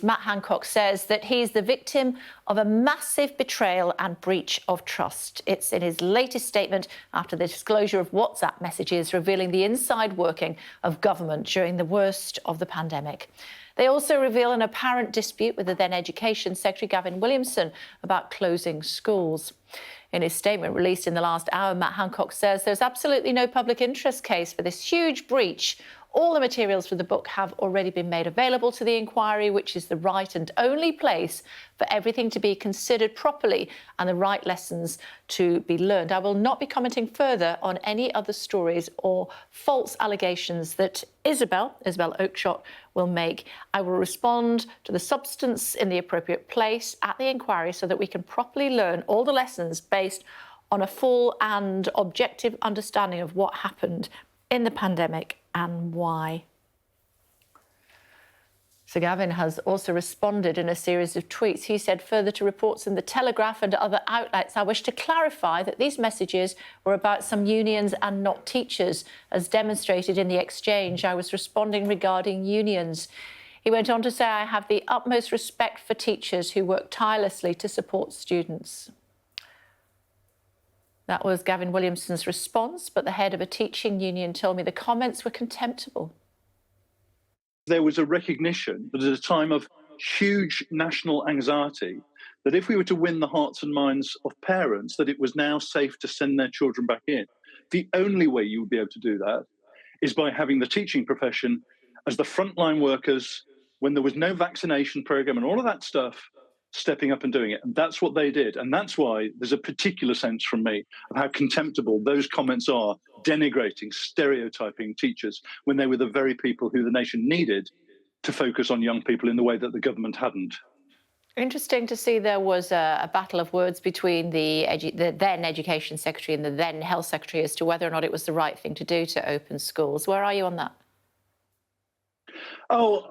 Matt Hancock says that he's the victim of a massive betrayal and breach of trust. It's in his latest statement after the disclosure of WhatsApp messages revealing the inside working of government during the worst of the pandemic. They also reveal an apparent dispute with the then Education Secretary Gavin Williamson about closing schools. In his statement released in the last hour, Matt Hancock says there's absolutely no public interest case for this huge breach. All the materials for the book have already been made available to the inquiry, which is the right and only place for everything to be considered properly and the right lessons to be learned. I will not be commenting further on any other stories or false allegations that Isabel Oakeshott will make. I will respond to the substance in the appropriate place at the inquiry so that we can properly learn all the lessons based on a full and objective understanding of what happened in the pandemic and why. So Gavin has also responded in a series of tweets. He said, further to reports in The Telegraph and other outlets, I wish to clarify that these messages were about some unions and not teachers. As demonstrated in the exchange, I was responding regarding unions. He went on to say, I have the utmost respect for teachers who work tirelessly to support students. That was Gavin Williamson's response, but the head of a teaching union told me the comments were contemptible. There was a recognition that at a time of huge national anxiety, that if we were to win the hearts and minds of parents, that it was now safe to send their children back in. The only way you would be able to do that is by having the teaching profession as the frontline workers when there was no vaccination program and all of that stuff, stepping up and doing it. And that's what they did. And that's why there's a particular sense from me of how contemptible those comments are, denigrating, stereotyping teachers when they were the very people who the nation needed to focus on young people in the way that the government hadn't. Interesting to see there was a battle of words between the then Education Secretary and the then Health Secretary as to whether or not it was the right thing to do to open schools. Where are you on that? Oh,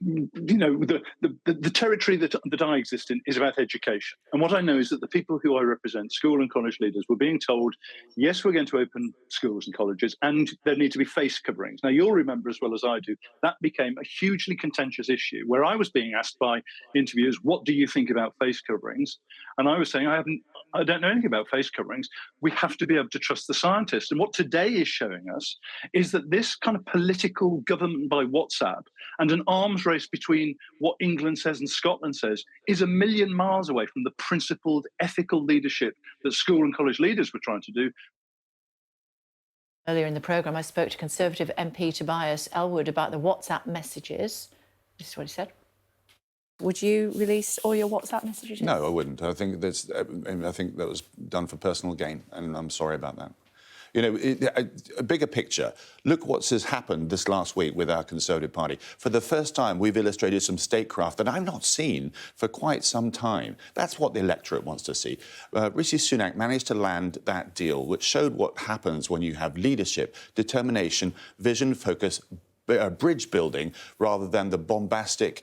the territory that I exist in is about education. And what I know is that the people who I represent, school and college leaders, were being told, yes, we're going to open schools and colleges, and there need to be face coverings. Now, you'll remember as well as I do, that became a hugely contentious issue where I was being asked by interviewers, what do you think about face coverings? And I was saying, I don't know anything about face coverings. We have to be able to trust the scientists. And what today is showing us is that this kind of political government by WhatsApp and an arms race between what England says and Scotland says is a million miles away from the principled, ethical leadership that school and college leaders were trying to do. Earlier in the programme, I spoke to Conservative MP Tobias Ellwood about the WhatsApp messages. This is what he said. Would you release all your WhatsApp messages? No, I wouldn't. I think that was done for personal gain, and I'm sorry about that. You know, a bigger picture. Look what has happened this last week with our Conservative Party. For the first time, we've illustrated some statecraft that I've not seen for quite some time. That's what the electorate wants to see. Rishi Sunak managed to land that deal, which showed what happens when you have leadership, determination, vision, focus, bridge building rather than the bombastic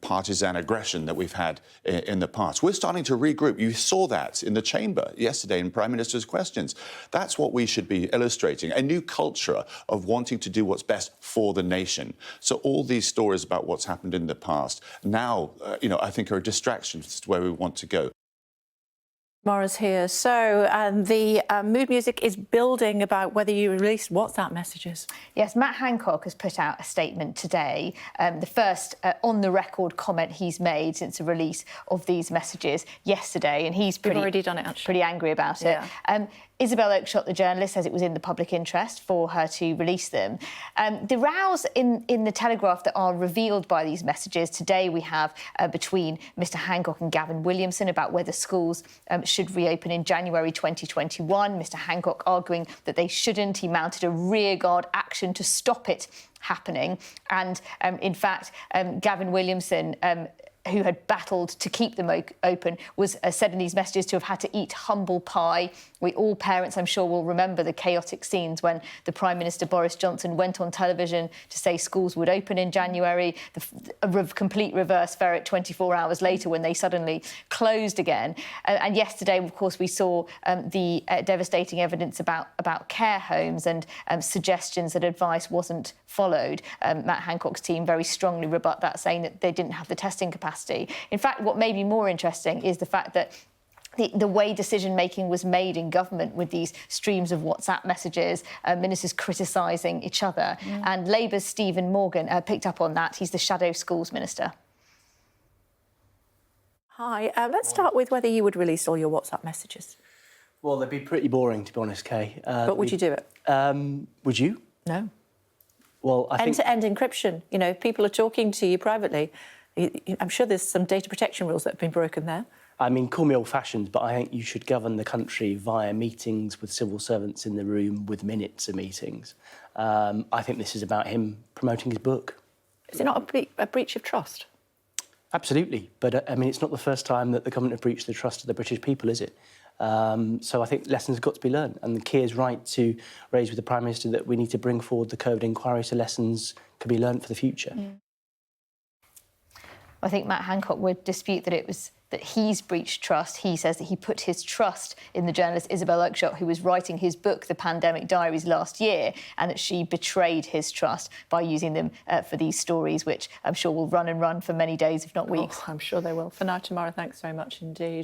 partisan aggression that we've had in the past. We're starting to regroup. You saw that in the chamber yesterday in Prime Minister's questions. That's what we should be illustrating, a new culture of wanting to do what's best for the nation. So all these stories about what's happened in the past now, I think are a distraction to where we want to go. Maura's here. So the mood music is building about whether you release WhatsApp messages. Yes, Matt Hancock has put out a statement today, the first on-the-record comment he's made since the release of these messages yesterday, and he's We've already done it, actually. Pretty angry about it. Isabel Oakeshott, the journalist, says it was in the public interest for her to release them. The rows in the Telegraph that are revealed by these messages today we have between Mr Hancock and Gavin Williamson about whether schools should reopen in January 2021. Mr Hancock arguing that they shouldn't. He mounted a rearguard action to stop it happening. And in fact, Gavin Williamson who had battled to keep them open, was said in these messages to have had to eat humble pie. All parents, I'm sure, will remember the chaotic scenes when the Prime Minister Boris Johnson went on television to say schools would open in January, a complete reverse ferret 24 hours later when they suddenly closed again. And yesterday, of course, we saw the devastating evidence about care homes and suggestions that advice wasn't followed. Matt Hancock's team very strongly rebut that, saying that they didn't have the testing capacity. In fact, what may be more interesting is the fact that the way decision-making was made in government with these streams of WhatsApp messages, ministers criticising each other. And Labour's Stephen Morgan picked up on that. He's the Shadow Schools Minister. Hi, let's start with whether you would release all your WhatsApp messages. Well, they'd be pretty boring, to be honest, Kay. But would you do it? Would you? No. Well, I think... End-to-end encryption. You know, if people are talking to you privately, I'm sure there's some data protection rules that have been broken there. I mean, call me old-fashioned, but I think you should govern the country via meetings with civil servants in the room with minutes of meetings. I think this is about him promoting his book. Is it not a breach of trust? Absolutely. But, I mean, it's not the first time that the government have breached the trust of the British people, is it? So I think lessons have got to be learned. And the Keir is right to raise with the Prime Minister that we need to bring forward the COVID inquiry so lessons can be learned for the future. I think Matt Hancock would dispute that it was that he's breached trust. He says that he put his trust in the journalist Isabel Oakeshott, who was writing his book, The Pandemic Diaries, last year, and that she betrayed his trust by using them for these stories, which I'm sure will run and run for many days, if not weeks. I'm sure they will. For now, tomorrow, thanks very much indeed.